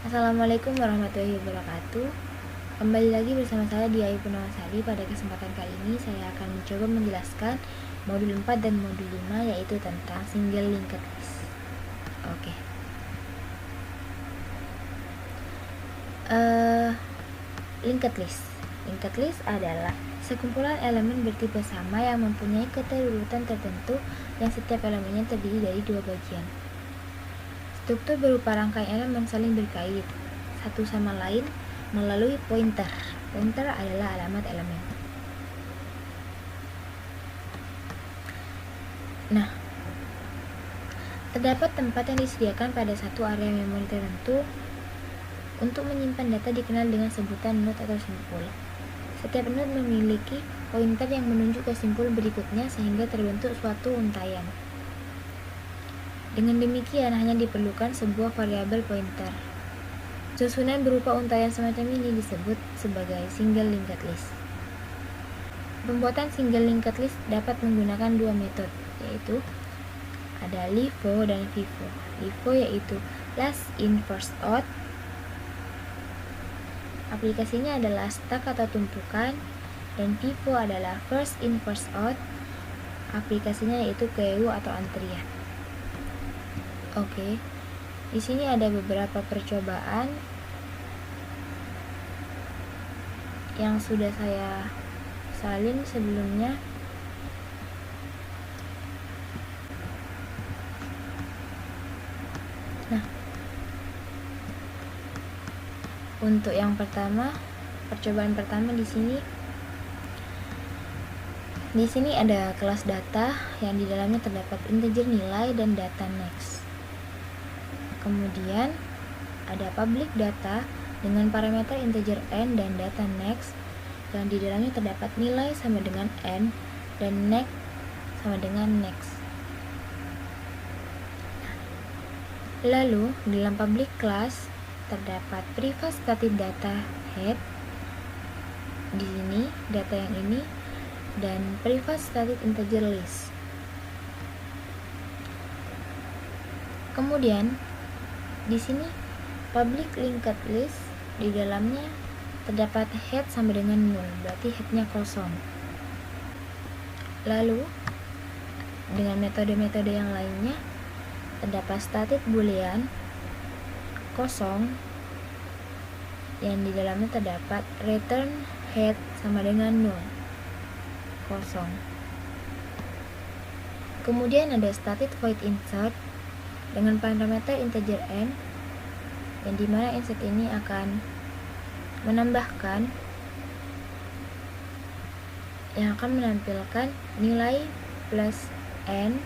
Assalamualaikum warahmatullahi wabarakatuh. Kembali lagi bersama saya Diayu Purnawasari. Pada kesempatan kali ini saya akan mencoba menjelaskan modul 4 dan modul 5, yaitu tentang single linked list. Oke. Linked list. Linked list adalah sekumpulan elemen bertipe sama yang mempunyai keterurutan tertentu yang setiap elemennya terdiri dari dua bagian. Struktur berupa rangkaian elemen saling berkait satu sama lain melalui pointer. Pointer adalah alamat elemen. Nah, terdapat tempat yang disediakan pada satu area memori tertentu untuk menyimpan data dikenal dengan sebutan node atau simpul. Setiap node memiliki pointer yang menunjuk ke simpul berikutnya sehingga terbentuk suatu untaian. Dengan demikian hanya diperlukan sebuah variabel pointer. Susunan berupa untaian semacam ini disebut sebagai single linked list. Pembuatan single linked list dapat menggunakan dua metode, yaitu ada LIFO dan FIFO. LIFO yaitu last in first out. Aplikasinya adalah stack atau tumpukan, dan FIFO adalah first in first out. Aplikasinya yaitu queue atau antrian. Oke. Di sini ada beberapa percobaan yang sudah saya salin sebelumnya. Nah, untuk yang pertama, percobaan pertama di sini ada kelas data yang di dalamnya terdapat integer nilai dan data next. Kemudian ada public data dengan parameter integer n dan data next yang di dalamnya terdapat nilai sama dengan n dan next sama dengan next. Lalu dalam public class terdapat private static data head di sini, data yang ini, dan private static integer list. Kemudian di sini public linked list di dalamnya terdapat head sama dengan 0, berarti headnya kosong. Lalu dengan metode-metode yang lainnya terdapat static boolean kosong yang di dalamnya terdapat return head sama dengan 0, kosong. Kemudian ada static void insert dengan parameter integer n, yang dimana insert ini akan menambahkan yang akan menampilkan nilai plus n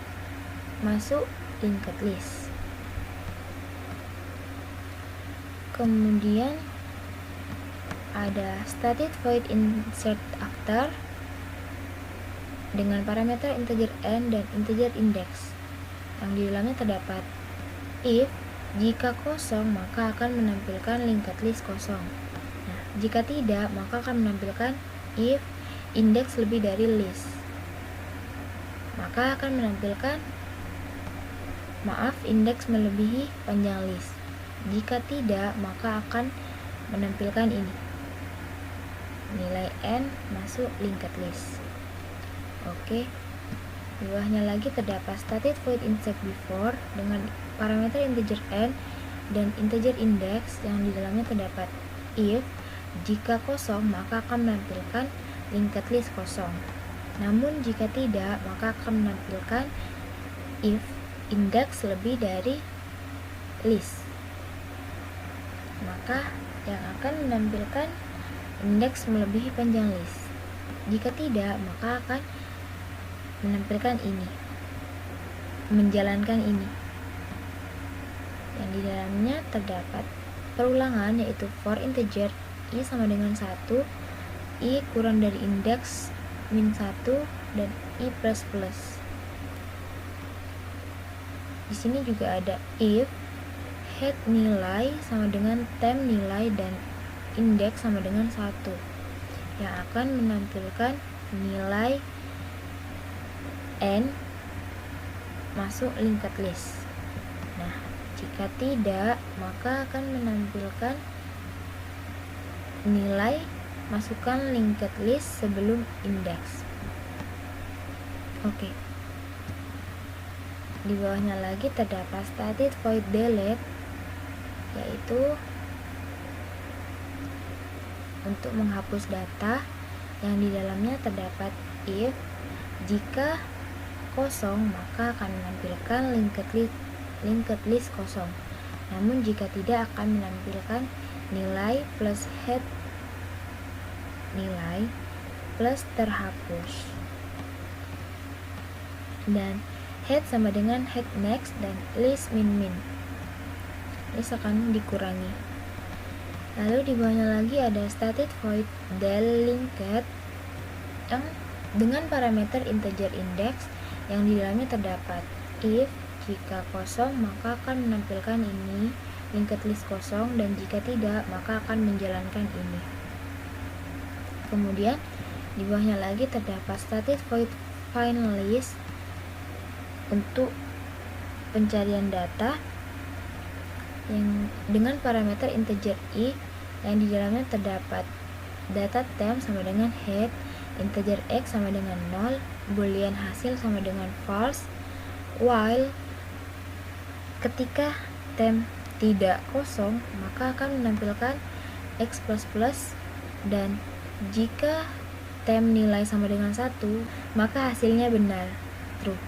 masuk linked list. Kemudian ada static void insert after dengan parameter integer n dan integer index, yang di dalamnya terdapat if jika kosong maka akan menampilkan linked list kosong. Nah, jika tidak maka akan menampilkan if index lebih dari list, maka akan menampilkan indeks melebihi panjang list. Jika tidak maka akan menampilkan ini, nilai n masuk linked list. Oke. Di bawahnya lagi terdapat static void insert before dengan parameter integer n dan integer index, yang di dalamnya terdapat if jika kosong maka akan menampilkan linked list kosong. Namun jika tidak maka akan menampilkan if index lebih dari list, maka yang akan menampilkan indeks melebihi panjang list. Jika tidak maka akan menampilkan ini, menjalankan ini, yang di dalamnya terdapat perulangan yaitu for integer i sama dengan 1, i kurang dari indeks min 1, dan i plus plus. Di sini juga ada if head nilai sama dengan temp nilai dan indeks sama dengan 1, yang akan menampilkan nilai n masuk linked list. Nah, Jika tidak, maka akan menampilkan nilai masukkan linked list sebelum indeks. Oke. Di bawahnya lagi terdapat static void delete, yaitu untuk menghapus data yang di dalamnya terdapat if. Jika kosong, maka akan menampilkan linked list kosong. Namun jika tidak, akan menampilkan nilai plus head nilai plus terhapus. Dan head sama dengan head next dan list min. List akan dikurangi. Lalu di bawahnya lagi ada static void del linked yang dengan parameter integer index yang di dalamnya terdapat if. Jika kosong, maka akan menampilkan ini linked list kosong, dan jika tidak, maka akan menjalankan ini. Kemudian di bawahnya lagi terdapat static void find list untuk pencarian data yang dengan parameter integer i yang di dalamnya terdapat data temp sama dengan head, integer x sama dengan 0, boolean hasil sama dengan false, while ketika temp tidak kosong maka akan menampilkan x++, dan jika temp nilai sama dengan 1 maka hasilnya benar, true,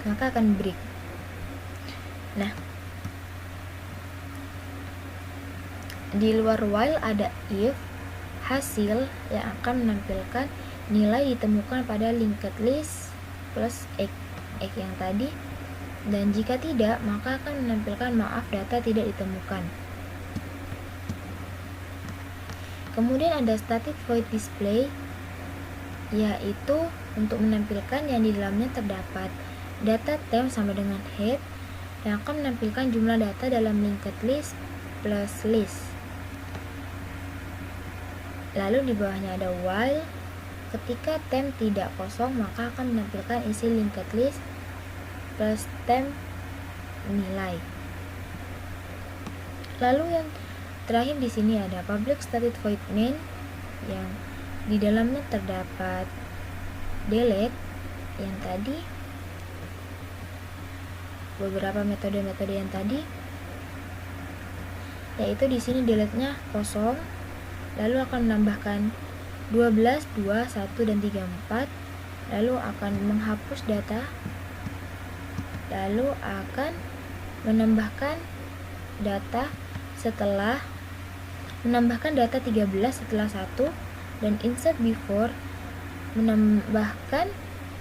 maka akan break. Nah, di luar while ada if hasil yang akan menampilkan nilai ditemukan pada linked list plus x yang tadi, dan jika tidak maka akan menampilkan maaf data tidak ditemukan. Kemudian ada static void display, yaitu untuk menampilkan yang di dalamnya terdapat data temp sama dengan head yang akan menampilkan jumlah data dalam linked list plus list. Lalu di bawahnya ada while, ketika temp tidak kosong maka akan menampilkan isi linked list plus temp nilai. Lalu yang terakhir di sini ada public static void main yang di dalamnya terdapat delete yang tadi, beberapa metode-metode yang tadi, yaitu di sini delete-nya kosong, lalu akan menambahkan 12, 2, 1 dan 3, 4, lalu akan menghapus data, lalu akan menambahkan data setelah menambahkan data 13 setelah 1, dan insert before menambahkan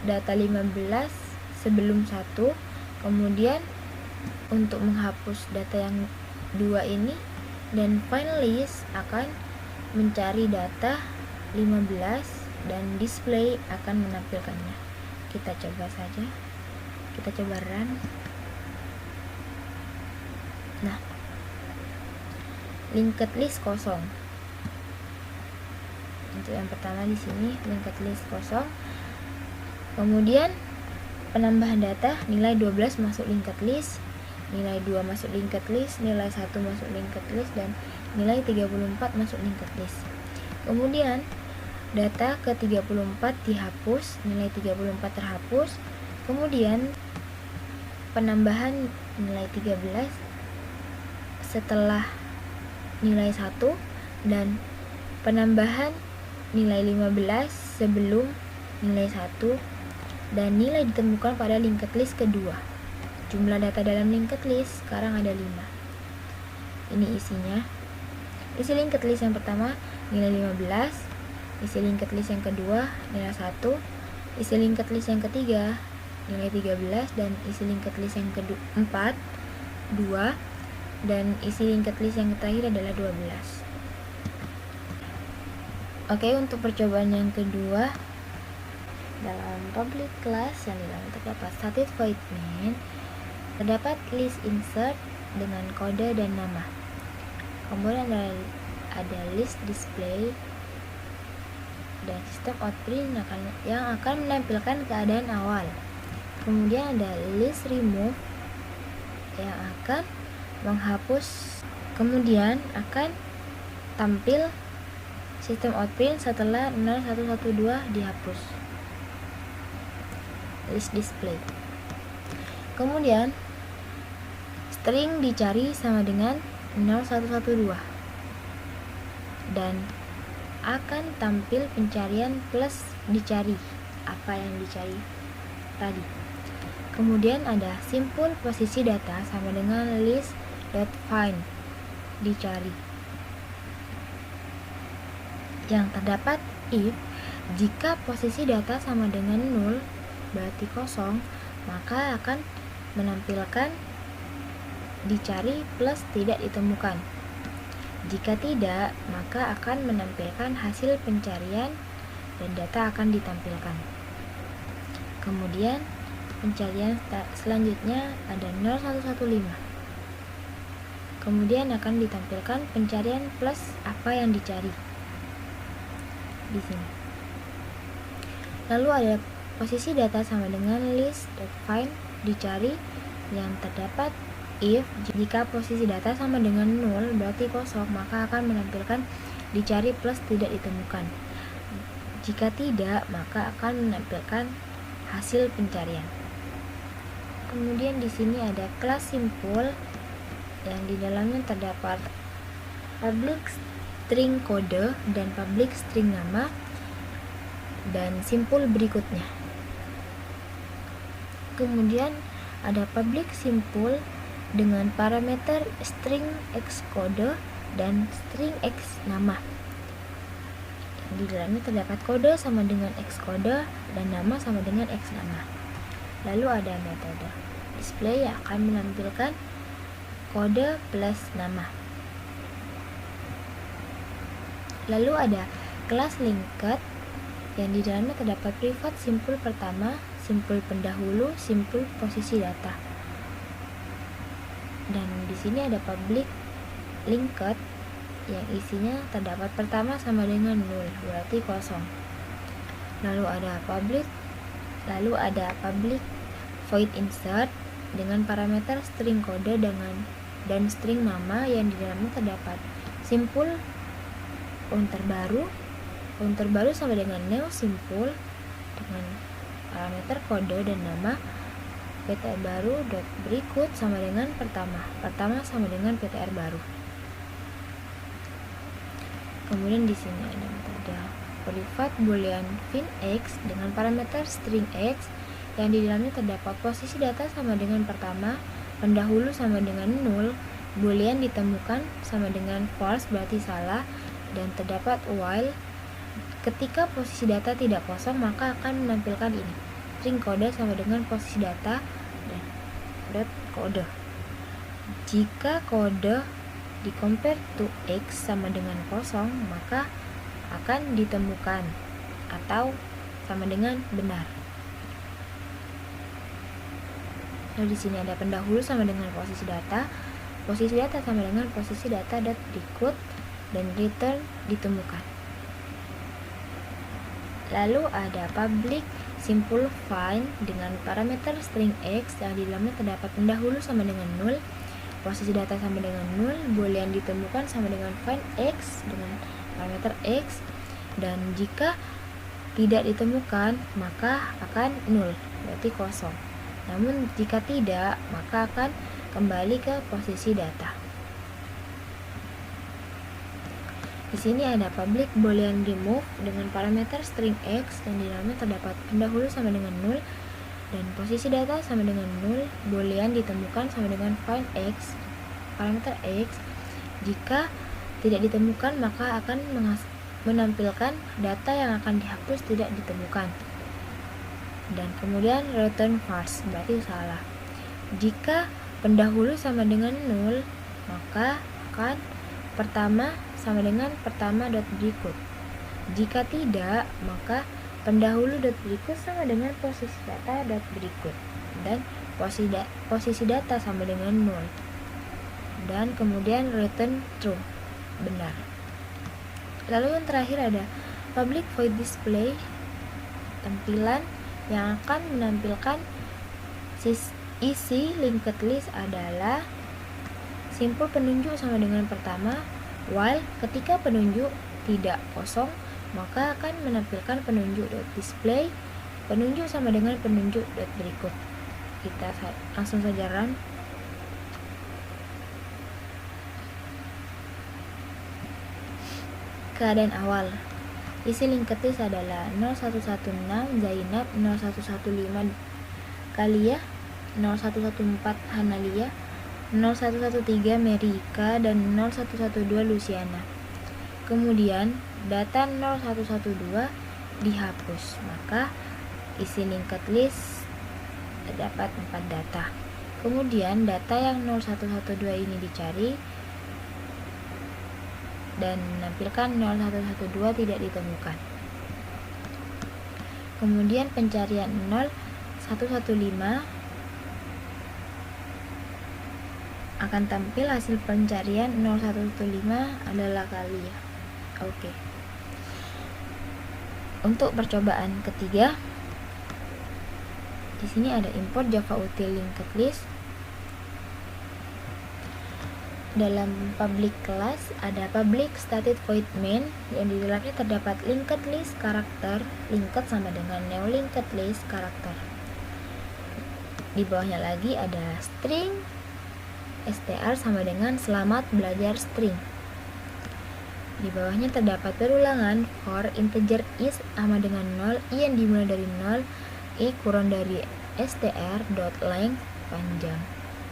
data 15 sebelum 1. Kemudian untuk menghapus data yang 2 ini, dan finalist akan mencari data 15 dan display akan menampilkannya. Kita coba saja, kita coba run. Nah, linked list kosong. Untuk yang pertama di sini linked list kosong. Kemudian penambahan data, nilai 12 masuk linked list, nilai 2 masuk linked list, nilai 1 masuk linked list, dan nilai 34 masuk linked list. Kemudian data ke 34 dihapus, nilai 34 terhapus. Kemudian penambahan nilai 13 setelah nilai 1, dan penambahan nilai 15 sebelum nilai 1, dan nilai ditemukan pada linked list kedua. Jumlah data dalam linked list sekarang ada 5. Ini isinya. Isi linked list yang pertama nilai 15, isi linked list yang kedua nilai 1, isi linked list yang ketiga nilai 13, dan isi linked list yang keempat 2, dan isi linked list yang terakhir adalah 12. Oke, untuk percobaan yang kedua, dalam public class yang di dalamnya terdapat static void main, terdapat list insert dengan kode dan nama. Kemudian ada list display dan sistem outprint yang akan menampilkan keadaan awal. Kemudian ada list remove, yang akan menghapus, kemudian akan tampil sistem out print setelah 0112 dihapus, list display. Kemudian string dicari sama dengan 0112 dan akan tampil pencarian plus dicari, apa yang dicari tadi. Kemudian ada simpul posisi data sama dengan list.find dicari, yang terdapat if jika posisi data sama dengan 0 berarti kosong, maka akan menampilkan dicari plus tidak ditemukan. Jika tidak, maka akan menampilkan hasil pencarian dan data akan ditampilkan. Kemudian pencarian selanjutnya ada 0115. Kemudian akan ditampilkan pencarian plus apa yang dicari di sini. Lalu ada posisi data sama dengan list.find dicari, yang terdapat if jika posisi data sama dengan 0 berarti kosong, maka akan menampilkan dicari plus tidak ditemukan. Jika tidak, maka akan menampilkan hasil pencarian. Kemudian di sini ada kelas simpul yang di dalamnya terdapat public string kode dan public string nama dan simpul berikutnya. Kemudian ada public simpul dengan parameter string x kode dan string x nama. Di dalamnya terdapat kode sama dengan x kode dan nama sama dengan x nama. Lalu ada metode display yang akan menampilkan kode plus nama. Lalu ada kelas linked yang di dalamnya terdapat privat simpul pertama, simpul pendahulu, simpul posisi data. Dan di sini ada public linked yang isinya terdapat pertama sama dengan 0 berarti kosong. Lalu ada public void insert dengan parameter string kode dan string nama yang di dalamnya terdapat simpul counter baru sama dengan new simpul dengan parameter kode dan nama PTR baru dot berikut sama dengan pertama sama dengan PTR baru. Kemudian di sini ada metode privat boolean fin x dengan parameter string x yang di dalamnya terdapat posisi data sama dengan pertama, pendahulu sama dengan 0, boolean ditemukan sama dengan false berarti salah, dan terdapat while. Ketika posisi data tidak kosong, maka akan menampilkan ini string kode sama dengan posisi data dan dot kode. Jika kode di compare to x sama dengan kosong, maka akan ditemukan atau sama dengan benar. Lalu di sini ada pendahulu sama dengan posisi data sama dengan posisi data dot berikut dan return ditemukan. Lalu ada public simpul find dengan parameter string x yang di dalamnya terdapat pendahulu sama dengan 0, posisi data sama dengan 0, boolean ditemukan sama dengan find x dengan parameter x, dan jika tidak ditemukan maka akan 0 berarti kosong. Namun jika tidak, maka akan kembali ke posisi data. Di sini ada public boolean remove dengan parameter string x dan di dalamnya terdapat pendahulu sama dengan 0 dan posisi data sama dengan 0, boolean ditemukan sama dengan find x parameter x. Jika tidak ditemukan maka akan menampilkan data yang akan dihapus tidak ditemukan. Dan kemudian return false berarti salah. Jika pendahulu sama dengan 0, maka akan pertama sama dengan pertama dot berikut. Jika tidak, maka pendahulu dot berikut sama dengan posisi data dot berikut dan posisi data sama dengan 0. Dan kemudian return true, benar. Lalu yang terakhir ada public void display, tampilan yang akan menampilkan isi linked list adalah simpul penunjuk sama dengan pertama, while ketika penunjuk tidak kosong, maka akan menampilkan penunjuk.display, penunjuk sama dengan penunjuk.berikut. Kita langsung saja run. Keadaan awal. Isi linked list adalah 0116 Zainab, 0115 Kalia, 0114 Hanalia, 0113 Merika, dan 0112 Luciana. Kemudian data 0112 dihapus, maka isi linked list terdapat 4 data. Kemudian data yang 0112 ini dicari dan menampilkan 0112 tidak ditemukan. Kemudian pencarian 0115 akan tampil hasil pencarian 0115 adalah Kalia. Oke. Untuk percobaan ketiga, di sini ada import Java util linked list. Dalam public class ada public static void main yang di dalamnya terdapat linked list karakter, linked sama dengan new linked list karakter. Di bawahnya lagi ada string str sama dengan selamat belajar string. Di bawahnya terdapat perulangan for integer is sama dengan 0, i yang dimulai dari 0, i kurang dari str.length panjang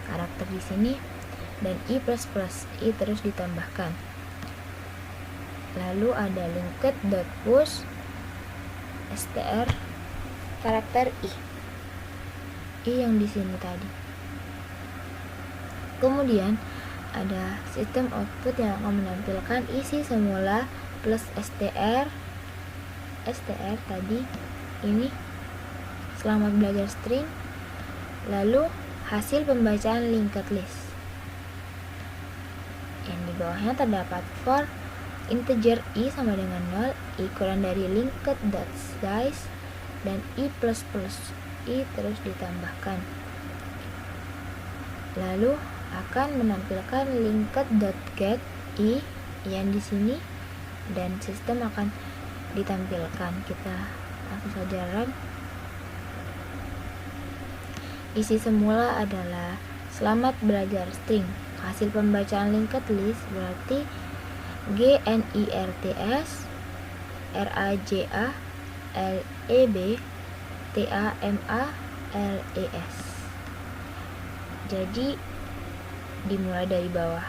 karakter di sini, dan i++, i terus ditambahkan. Lalu ada linked.push str karakter i yang di sini tadi. Kemudian ada sistem output yang akan menampilkan isi semula plus str tadi ini selamat belajar string, lalu hasil pembacaan linked list. Yang di bawahnya terdapat for integer i sama dengan 0, i kurang dari linked.size, dan i++, i terus ditambahkan. Lalu akan menampilkan linked.get i yang di sini, dan sistem akan ditampilkan. Kita langsung saja run. Isi semula adalah selamat belajar string. Hasil pembacaan linked list berarti GNIRTS RAJA LEB TAMALES. Jadi dimulai dari bawah.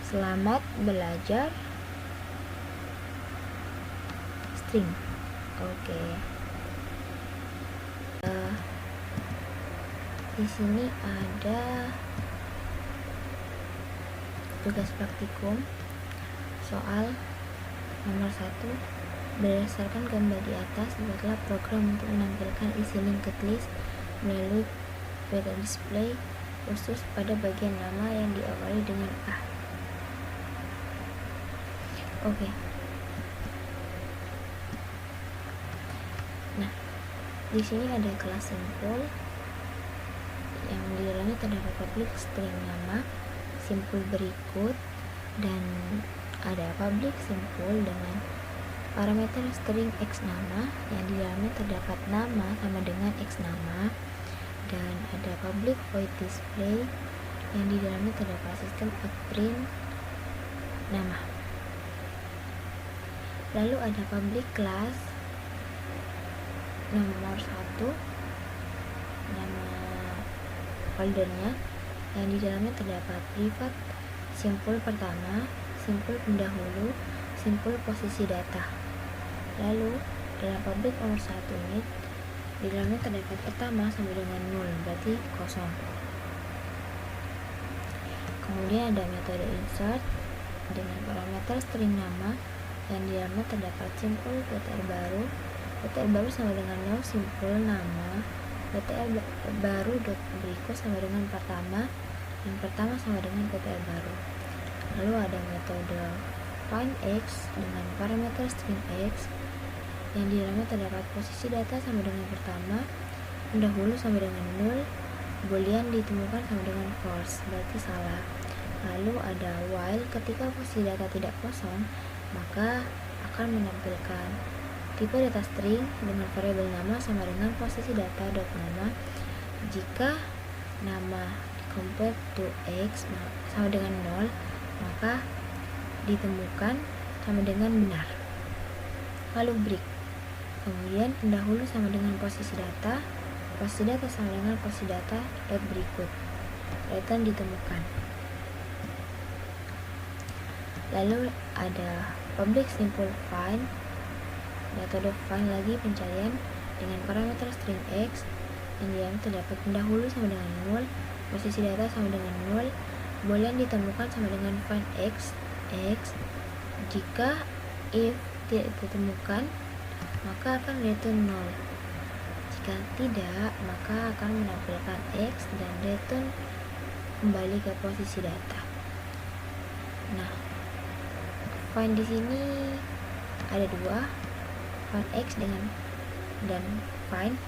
Selamat belajar string. Oke. Di sini ada tugas praktikum soal nomor 1. Berdasarkan gambar di atas, buatlah program untuk menampilkan isi linked list melalui beta display khusus pada bagian nama yang diawali dengan A. Oke. Nah, di sini ada kelas simpul yang di dalamnya terdapat public string nama, simpul berikut, dan ada public simpul dengan parameter string x nama yang di dalamnya terdapat nama sama dengan x nama, dan ada public void display yang di dalamnya terdapat sistem outprint nama. Lalu ada public class nomor 1, nama foldernya yang di dalamnya terdapat private simpul pertama, simpul pendahulu, simpul posisi data. Lalu dalam public nomor 1 ini di dalamnya terdapat pertama sampai dengan 0, berarti kosong. Kemudian ada metode insert dengan parameter string nama yang di dalamnya terdapat simpul ptr baru sama dengan new simpul nama, ptr baru dot berikut sama dengan pertama, yang pertama sama dengan ptr baru. Lalu ada metode find x dengan parameter string x yang di dalamnya terdapat posisi data sama dengan pertama, pendahulu sama dengan 0, boolean ditemukan sama dengan false, berarti salah. Lalu ada while, ketika posisi data tidak kosong, maka akan menampilkan tipe data string dengan variabel nama sama dengan posisi data dot nama. Jika nama compared to x sama dengan 0, maka ditemukan sama dengan benar. Lalu break, kemudian pendahulu sama dengan posisi data sama dengan posisi data dot berikut, return ditemukan. Lalu ada public simple find, metode find lagi pencarian dengan parameter string x yang terdapat pendahulu sama dengan 0, posisi data sama dengan 0, boolean ditemukan sama dengan find x. Jika if tidak ditemukan, maka akan return 0. Jika tidak, maka akan menampilkan x dan return kembali ke posisi data. Nah, find di sini ada dua, find x dan find.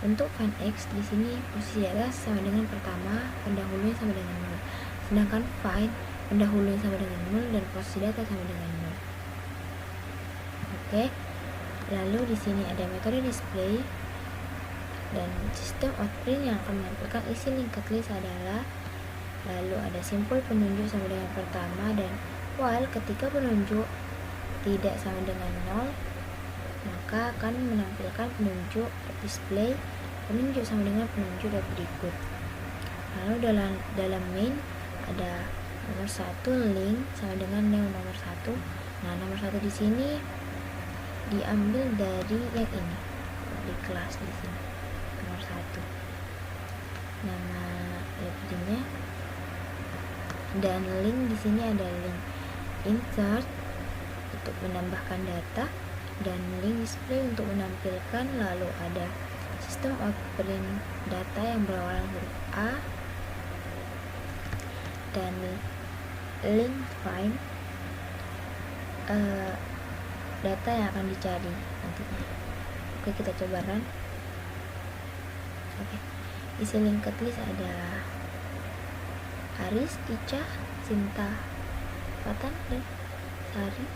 Untuk find x di sini posisi data sama dengan pertama, pendahulunya sama dengan 0. Sedangkan find pendahulunya sama dengan 0 dan posisi data sama dengan 0. Oke. Lalu di sini ada metode display dan sistem outprint yang akan menampilkan isi linked list adalah, lalu ada simple penunjuk sama dengan pertama, dan while ketika penunjuk tidak sama dengan 0, maka akan menampilkan penunjuk display penunjuk sama dengan penunjuk berikut. Lalu dalam main ada nomor 1 link sama dengan name nomor 1. Nah, nomor 1 di sini diambil dari yang ini di kelas di sini, nomor 1 nama library-nya, dan link di sini ada link insert untuk menambahkan data dan link display untuk menampilkan. Lalu ada sistem outprint data yang berawalan huruf A dan link find data yang akan dicari nantinya. Oke, kita coba run. Oke, isi linked list ada Aris, Ica, Sinta, Fatan, dan Sari.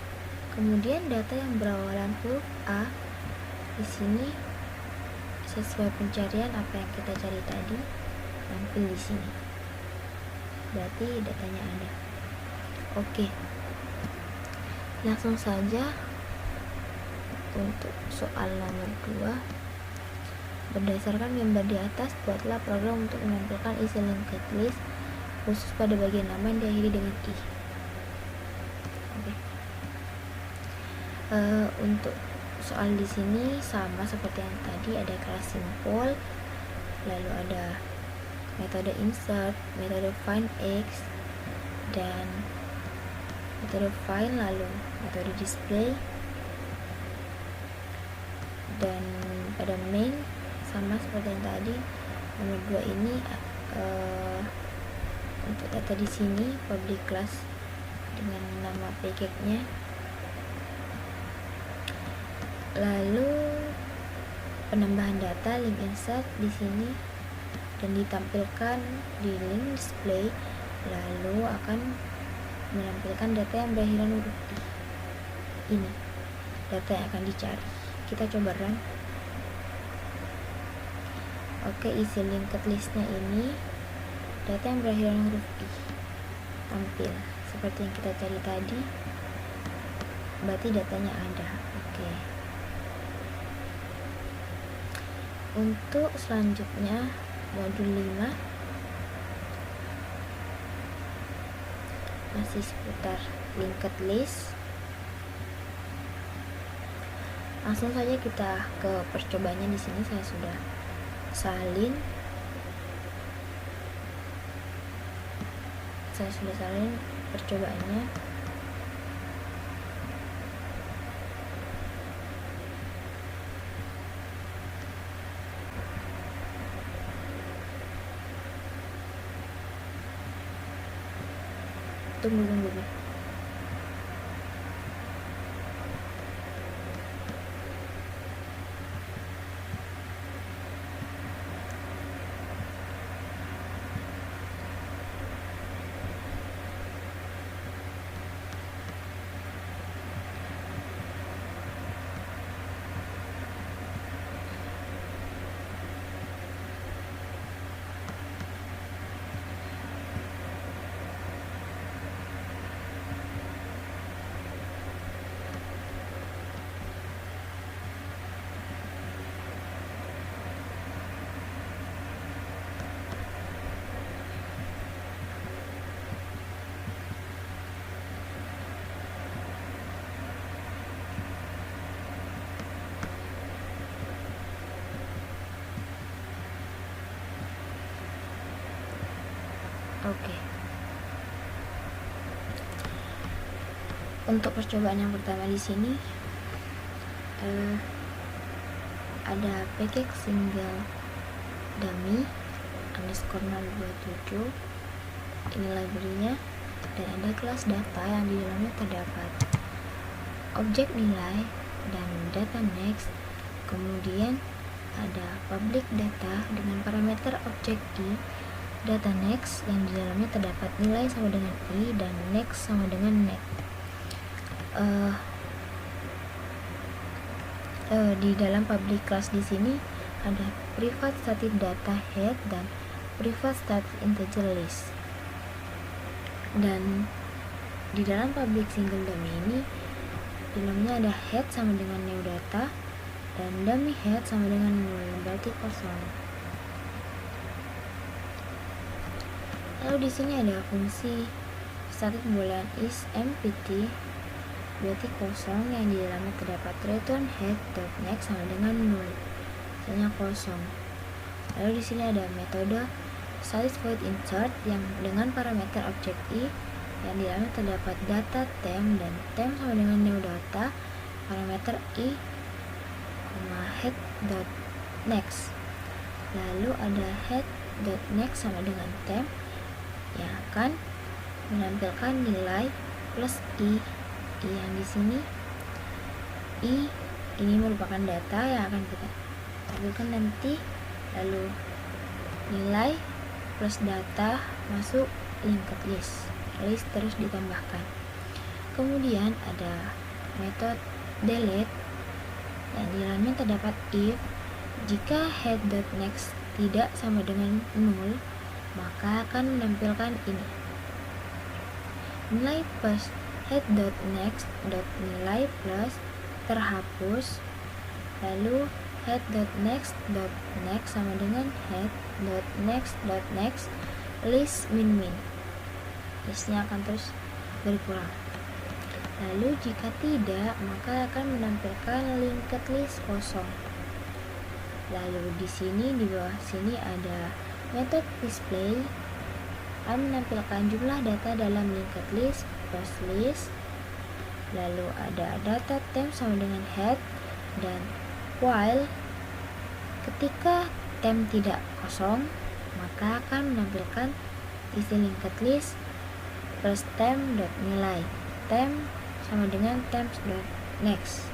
Kemudian data yang berawalan huruf A di sini sesuai pencarian apa yang kita cari tadi tampil di sini. Berarti datanya ada. Oke. Langsung saja untuk soal nomor 2. Berdasarkan gambar di atas, buatlah program untuk menampilkan isi linked list khusus pada bagian nama yang diakhiri dengan i. Oke. Untuk soal di sini sama seperti yang tadi, ada kelas simple, lalu ada metode insert, metode find x, dan metode find, lalu metode display, dan pada main sama seperti yang tadi. Nomor 2 ini untuk data di sini public class dengan nama package-nya. Lalu penambahan data link insert di sini dan ditampilkan di link display, lalu akan menampilkan data yang berakhiran huruf i. Ini data yang akan dicari. Kita coba run. Oke, isi linked listnya ini data yang berakhiran huruf i tampil seperti yang kita cari tadi, berarti datanya ada. Oke. Untuk selanjutnya modul 5 masih seputar linked list. Langsung saja kita ke percobaannya. Di sini saya sudah salin. Percobaannya. Tunggu dulu. Oke. Untuk percobaan yang pertama di sini ada package single dummy underscore 027, ini library-nya, dan ada kelas data yang di dalamnya terdapat objek nilai dan data next. Kemudian ada public data dengan parameter objek i, data next yang di dalamnya terdapat nilai sama dengan i dan next sama dengan next. Di dalam public class di sini ada private static data head dan private static integer list. Dan di dalam public single dummy ini dalamnya ada head sama dengan new data dan dummy head sama dengan null, berarti kosong. Lalu di sini ada fungsi static boolean is empty, berarti kosong, yang di dalamnya terdapat return head.next sama dengan null, misalnya kosong. Lalu di sini ada metode static void insert yang dengan parameter objek i, yang di dalamnya terdapat data temp dan temp sama dengan new data, parameter i, head.next. Lalu ada head.next sama dengan temp yang akan menampilkan nilai plus i yang di sini. I ini merupakan data yang akan kita tampilkan nanti. Lalu nilai plus data masuk linked list terus ditambahkan. Kemudian ada metode delete yang di dalamnya terdapat if jika head.next tidak sama dengan null, maka akan menampilkan ini, nilai plus head.next.nilai plus terhapus, lalu head.next sama dengan head.next list min. Listnya akan terus berkurang. Lalu jika tidak, maka akan menampilkan linked list kosong. Lalu di sini, di bawah sini ada metode display akan menampilkan jumlah data dalam linked list plus list. Lalu ada data temp sama dengan head, dan while ketika temp tidak kosong, maka akan menampilkan isi linked list plus temp.nilai, temp sama dengan temps.next.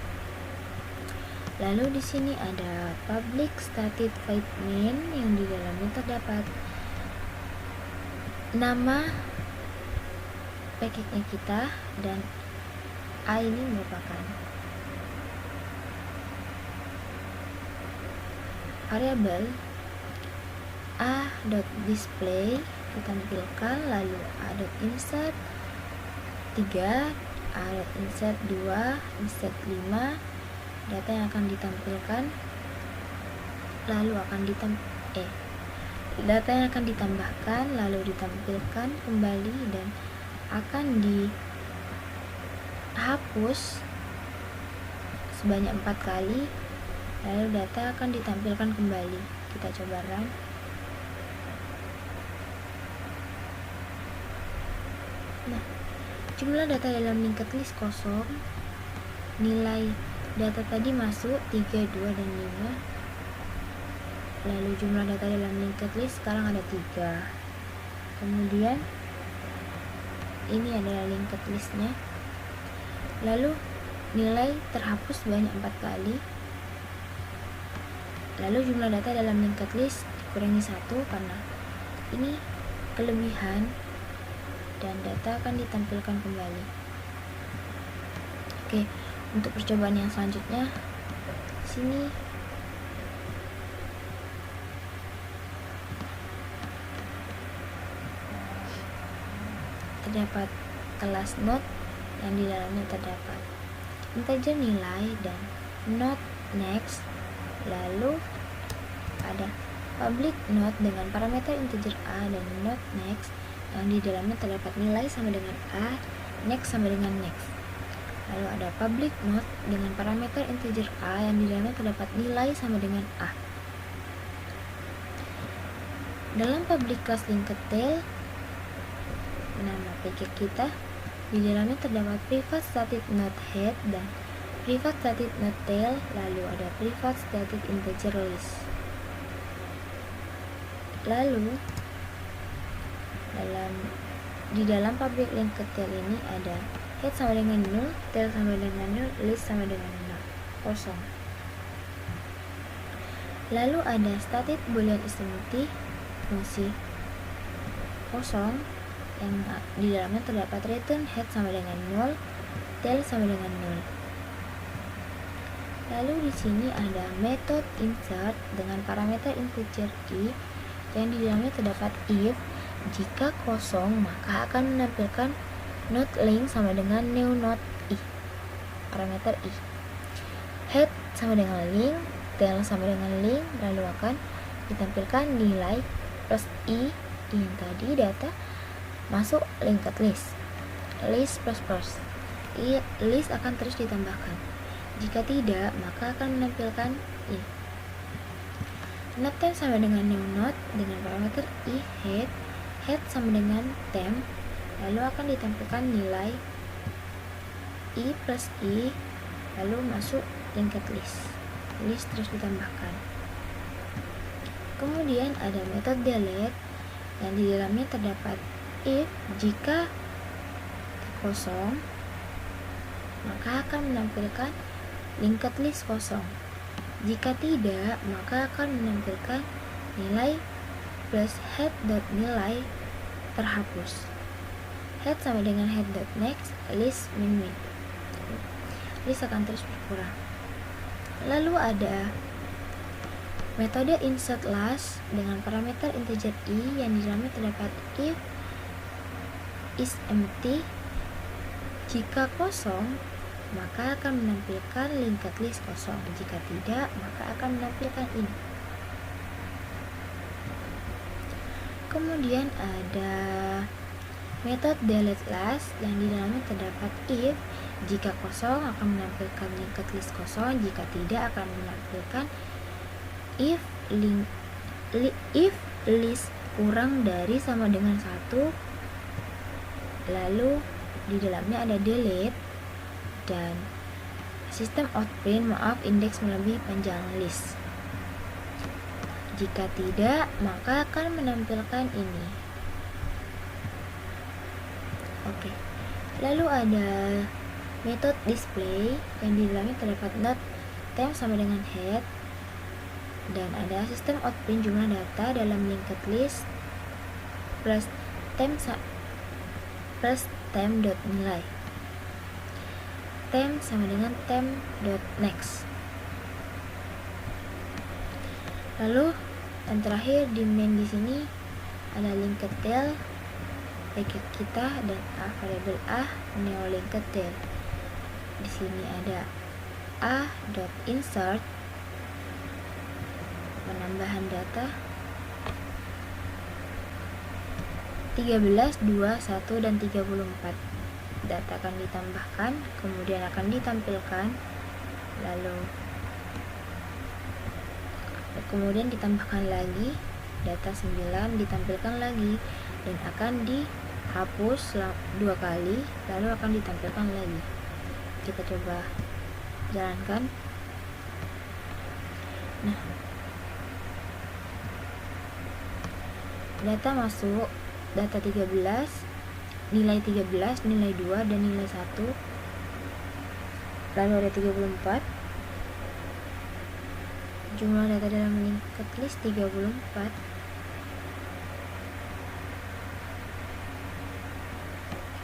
Lalu di sini ada public static void main yang di dalamnya terdapat nama package-nya kita, dan a ini merupakan variabel a.display ditampilkan, lalu a.insert 3, a.insert 2, insert 5, data yang akan ditampilkan, lalu data yang akan ditambahkan, lalu ditampilkan kembali dan akan dihapus sebanyak 4 kali, lalu data akan ditampilkan kembali. Kita coba run. Nah, jumlah data dalam linked list kosong, nilai data tadi masuk 3, 2, dan 5. Lalu jumlah data dalam linked list sekarang ada 3. Kemudian ini adalah linked listnya. Lalu nilai terhapus banyak 4 kali. Lalu jumlah data dalam linked list dikurangi 1 karena ini kelebihan, dan data akan ditampilkan kembali. Oke, untuk percobaan yang selanjutnya, sini terdapat kelas node yang di dalamnya terdapat integer nilai dan node next. Lalu ada public node dengan parameter integer a dan node next yang di dalamnya terdapat nilai sama dengan a, next sama dengan next. Lalu ada public node dengan parameter integer a yang di dalamnya terdapat nilai sama dengan a. Dalam public class linked tail nama project kita. Di dalamnya terdapat private static node head dan private static node tail, lalu ada private static integer list. Lalu di dalam public linked tail ini ada head sama dengan 0, tail sama dengan 0, list sama dengan 0, kosong. Lalu ada static boolean is empty, fungsi kosong yang di dalamnya terdapat return head sama dengan 0, tail sama dengan 0. Lalu di sini ada method insert dengan parameter integer i yang di dalamnya terdapat if. Jika kosong maka akan menampilkan node link sama dengan new node i, parameter i. Head sama dengan link, tail sama dengan link, lalu akan ditampilkan nilai plus i yang tadi data masuk linked list. List plus plus list akan terus ditambahkan. Jika tidak maka akan menampilkan i. Node temp sama dengan new node dengan parameter i head sama dengan temp, lalu akan ditampilkan nilai i plus i, lalu masuk linked list terus ditambahkan. Kemudian ada metode delete yang di dalamnya terdapat if. Jika kosong maka akan menampilkan linked list kosong. Jika tidak maka akan menampilkan nilai plus head dot nilai terhapus. Head sama dengan head dot next, list min. List akan terus berkurang. Lalu ada metode insert last dengan parameter integer i yang di dalamnya terdapat if is empty. Jika kosong maka akan menampilkan linked list kosong. Jika tidak maka akan menampilkan ini. Kemudian ada metode delete last yang di dalamnya terdapat if. Jika kosong akan menampilkan linked list kosong. Jika tidak akan menampilkan if list kurang dari sama dengan 1. Lalu di dalamnya ada delete dan sistem outprint indeks melebihi panjang list. Jika tidak maka akan menampilkan ini. Oke. Lalu ada metode display yang di dalamnya terdapat node temp sama dengan head dan ada sistem outprint jumlah data dalam linked list plus temp dot nilai. Temp sama dengan temp dot next. Lalu yang terakhir di main di sini ada linked tail paket kita dan variabel a neo linked tail. Di sini ada a dot insert penambahan data 13, 2, 1, dan 34. Data akan ditambahkan, kemudian akan ditampilkan, lalu kemudian ditambahkan lagi, data 9 ditampilkan lagi, dan akan dihapus 2 kali, lalu akan ditampilkan lagi. Kita coba jalankan. Nah, data masuk, data 13, nilai 13, nilai 2, dan nilai 1. Lalu ada 34. Jumlah data dalam linked list 34.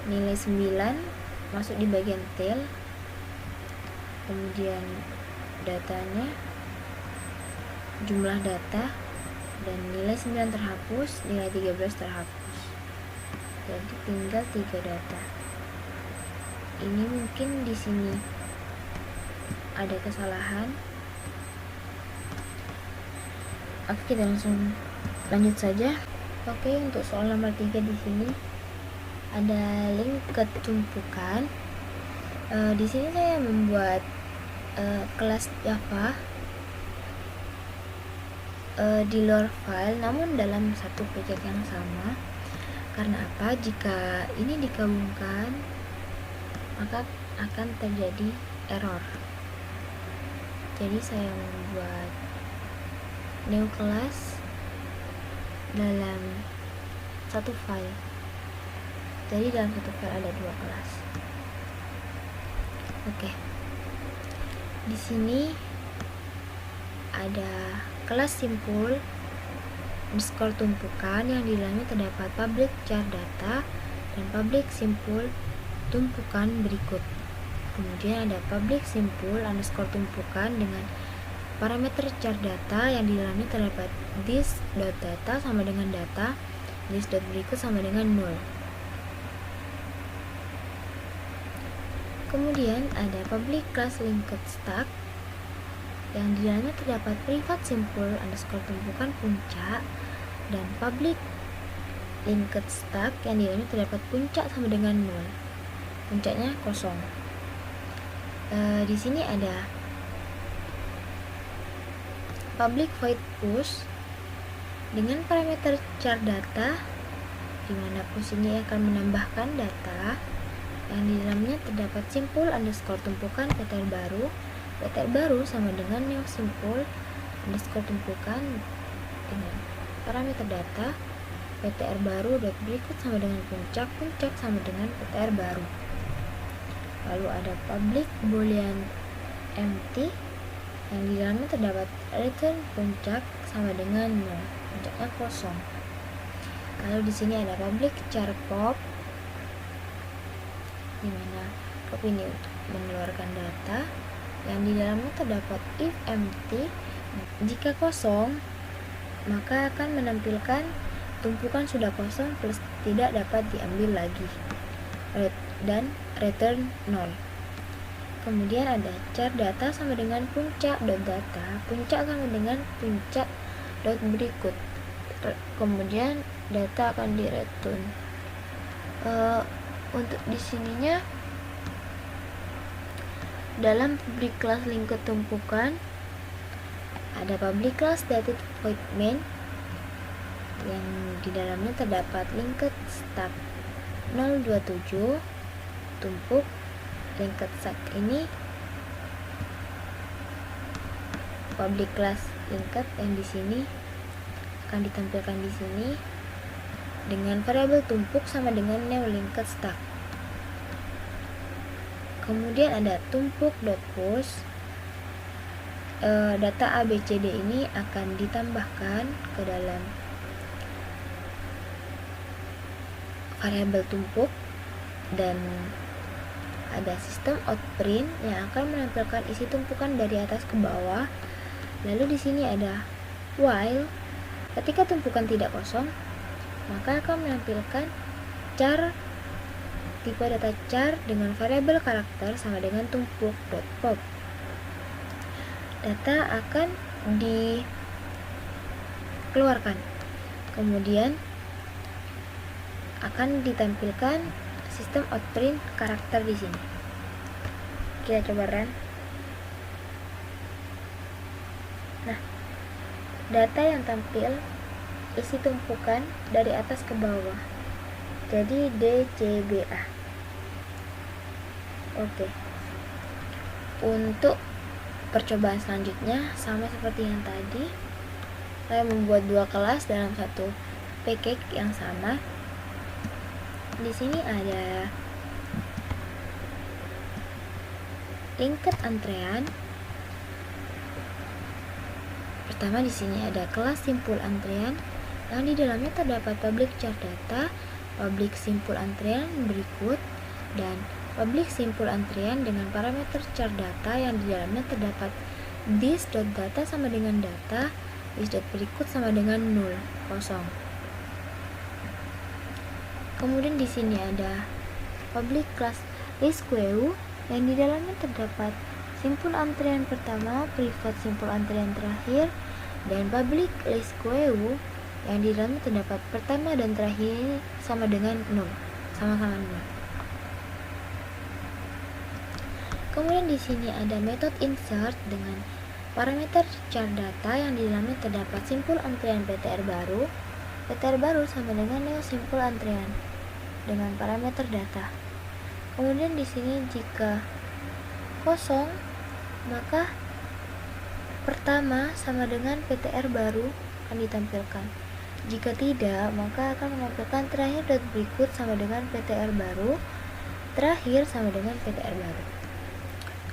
Nilai 9 masuk di bagian tail. Kemudian datanya, jumlah data, dan nilai 9 terhapus, nilai 13 terhapus. Jadi tinggal 3 data. Ini mungkin di sini ada kesalahan. Oke, kita langsung lanjut saja. Oke, untuk soal nomor 3 di sini ada link ketumpukan. Di sini saya membuat kelas Java di luar file, namun dalam satu project yang sama. Karena apa? Jika ini digabungkan, maka akan terjadi error. Jadi saya membuat new class dalam satu file. Jadi dalam satu file ada 2 kelas. Oke. Di sini ada kelas simpul underscore tumpukan yang di dalamnya terdapat public char data dan public simpul tumpukan berikut. Kemudian ada public simpul underscore tumpukan dengan parameter char data yang di dalamnya terdapat this.data sama dengan data, this.berikut sama dengan 0. Kemudian ada public class linked stack yang di dalamnya terdapat private simpul underscore tumpukan puncak dan public linked stack yang di dalamnya terdapat puncak sama dengan 0. Puncaknya kosong. Di sini ada public void push dengan parameter char data, di mana push ini akan menambahkan data yang di dalamnya terdapat simpul underscore tumpukan PTR baru sama dengan new simpul underscore tumpukan dengan parameter data PTR baru dot berikut sama dengan puncak sama dengan PTR baru. Lalu ada public boolean empty yang di dalamnya terdapat return puncak sama dengan 0, puncaknya kosong. Lalu di sini ada public char pop, di mana pop ini untuk mengeluarkan data yang di dalamnya terdapat if empty. Jika kosong, maka akan menampilkan tumpukan sudah kosong plus tidak dapat diambil lagi dan return 0. Kemudian ada char data sama dengan puncak dot data, puncak sama dengan puncak dot berikut. Kemudian data akan di return. Untuk di sininya dalam public class linked tumpukan ada public class dated void main yang di dalamnya terdapat linked stack 027 tumpuk. Linked stack ini public class linked yang di sini akan ditampilkan di sini dengan variabel tumpuk sama dengan new linked stack. Kemudian ada tumpuk.push. Data ABCD ini akan ditambahkan ke dalam variabel tumpuk dan ada sistem outprint yang akan menampilkan isi tumpukan dari atas ke bawah. Lalu di sini ada while. Ketika tumpukan tidak kosong, maka akan menampilkan char tipe data char dengan variabel karakter sama dengan tumpuk.pop. Data akan dikeluarkan. Kemudian akan ditampilkan sistem outprint karakter di sini. Kita coba run. Nah, data yang tampil isi tumpukan dari atas ke bawah. Jadi DCBA. Oke. Untuk percobaan selanjutnya sama seperti yang tadi, saya membuat 2 kelas dalam satu package yang sama. Di sini ada linked antrean. Pertama di sini ada kelas simpul antrean yang di dalamnya terdapat public char data, public simpul antrean berikut, dan public simpul antrean dengan parameter char data yang di dalamnya terdapat this.data sama dengan data, this.berikut sama dengan 0, kosong. Kemudian di sini ada public class listqueue yang di dalamnya terdapat simpul antrean pertama, private simpul antrean terakhir, dan public listqueue yang di dalamnya terdapat pertama dan terakhir sama dengan 0, sama-sama 0. Kemudian di sini ada method insert dengan parameter char data yang di dalamnya terdapat simpul antrean PTR baru, PTR baru sama dengan neo simpul antrean dengan parameter data. Kemudian di sini jika kosong, maka pertama sama dengan PTR baru akan ditampilkan. Jika tidak, maka akan menampilkan terakhir dan berikut sama dengan PTR baru, terakhir sama dengan PTR baru.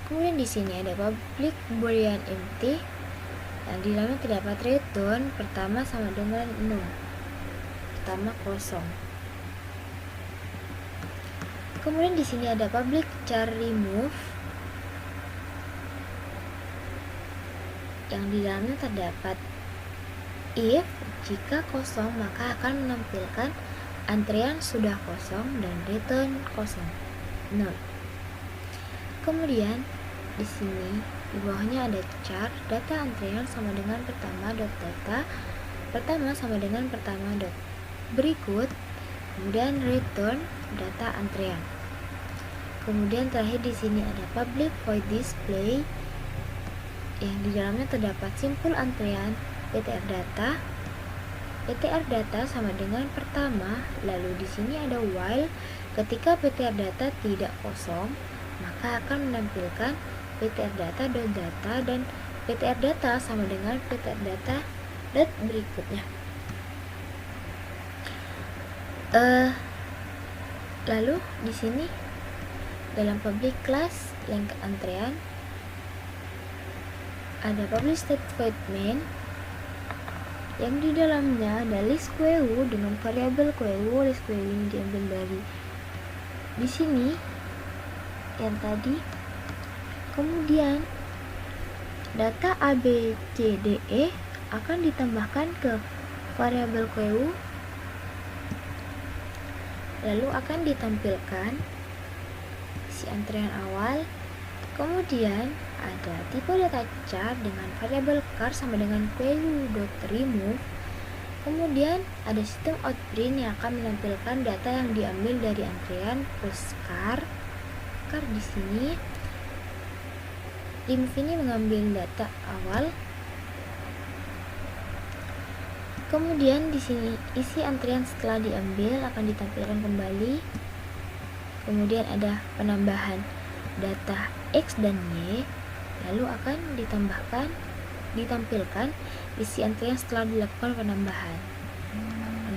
Kemudian di sini ada public boolean empty yang di dalamnya terdapat return pertama sama dengan no, pertama kosong. Kemudian di sini ada public char remove yang di dalamnya terdapat if jika kosong maka akan menampilkan antrean sudah kosong dan return kosong, nol. Kemudian di sini di bawahnya ada char data antrean sama dengan pertama dot data pertama sama dengan pertama dot berikut, kemudian return data antrean. Kemudian terakhir di sini ada public void display yang di dalamnya terdapat simpul antrean PTR data sama dengan pertama, lalu di sini ada while ketika PTR data tidak kosong maka akan menampilkan PTR data dan PTR data sama dengan PTR data dan berikutnya. Lalu di sini dalam public class length antrean ada public state void main yang di dalamnya ada list QEU dengan variabel QEU. List QEU ini diambil dari di sini yang tadi. Kemudian data ABCDE akan ditambahkan ke variabel QEU, lalu akan ditampilkan isi antrean awal. Kemudian ada tipe data char dengan variabel char sama dengan QEU.remove. Kemudian ada sistem outprint yang akan menampilkan data yang diambil dari antrean plus char. Char di sini remove ini mengambil data awal. Kemudian di sini isi antrean setelah diambil akan ditampilkan kembali. Kemudian ada penambahan data X dan Y, lalu akan ditampilkan isi antrean setelah dilakukan penambahan.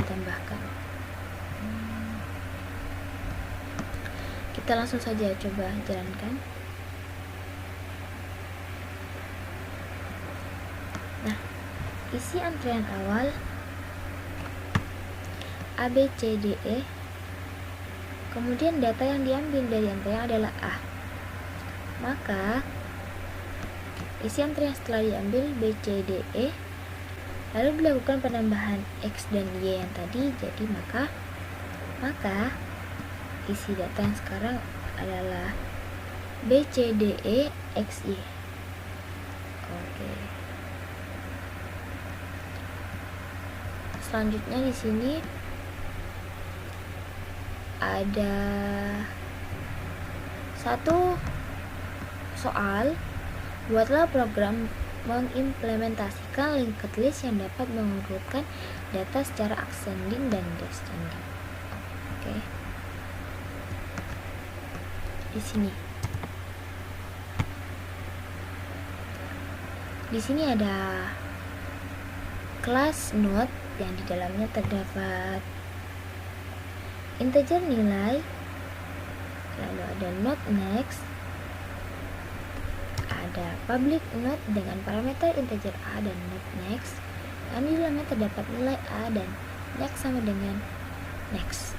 Ditambahkan. Kita langsung saja coba jalankan. Nah, isi antrean awal ABCDE, kemudian data yang diambil dari antrean adalah A, maka isi antrean setelah diambil BCDE lalu dilakukan penambahan X dan Y yang tadi, jadi maka isi data yang sekarang adalah BCDE XY. Oke. Selanjutnya di sini ada satu soal. Buatlah program mengimplementasikan linked list yang dapat mengurutkan data secara ascending dan descending. Oke. Di sini ada kelas node yang di dalamnya terdapat integer nilai, lalu ada node next, ada public node dengan parameter integer A dan node next, yang di dalamnya terdapat nilai A dan next sama dengan next.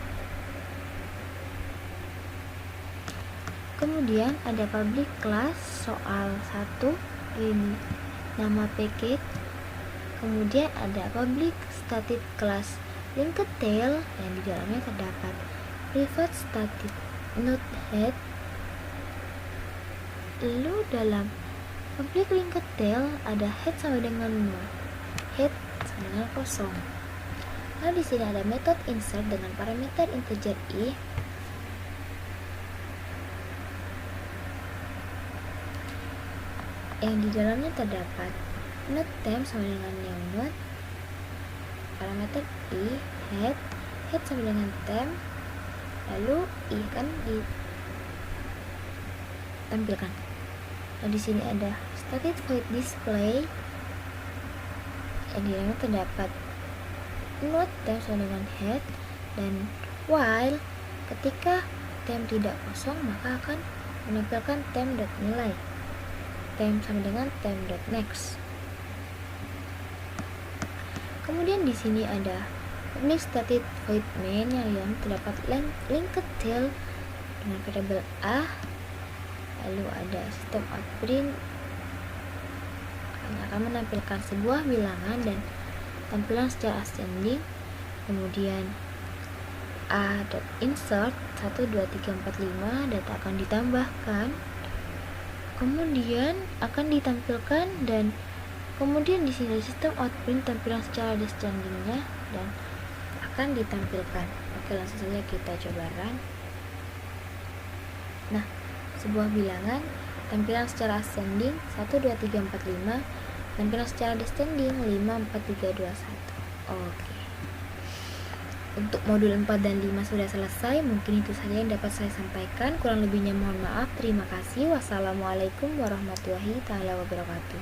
Kemudian ada public class soal 1, ini nama package. Kemudian ada public static class linked tail yang di dalamnya terdapat private static node head. Lalu dalam public linked tail ada head sama dengan 0, head sama dengan kosong. Lalu di sini ada method insert dengan parameter integer i. Yang di dalamnya terdapat node temp sama dengan new node, parameter i head sama dengan temp, lalu i kan ditampilkan. Nah, di sini ada static void display, yang di dalamnya terdapat not temp sama dengan head, dan while ketika temp tidak kosong maka akan menampilkan temp.nilai, temp sama dengan temp.next. Kemudian di sini ada public static void main yang terdapat linked tail dengan variabel a, lalu ada system out print yang akan menampilkan sebuah bilangan dan tampilan secara ascending. Kemudian a.insert 1, 2, 3, 4, 5 data akan ditambahkan, kemudian akan ditampilkan, dan kemudian di sini sistem outprint tampilan secara descendingnya dan akan ditampilkan. Oke, langsung saja kita coba run. Nah, sebuah bilangan tampilan secara ascending 1, 2, 3, 4, 5, tampilan secara descending 5, 4, 3, 2, 1. Oke. Untuk modul 4 dan 5 sudah selesai. Mungkin itu saja yang dapat saya sampaikan. Kurang lebihnya mohon maaf. Terima kasih. Wassalamualaikum warahmatullahi wabarakatuh.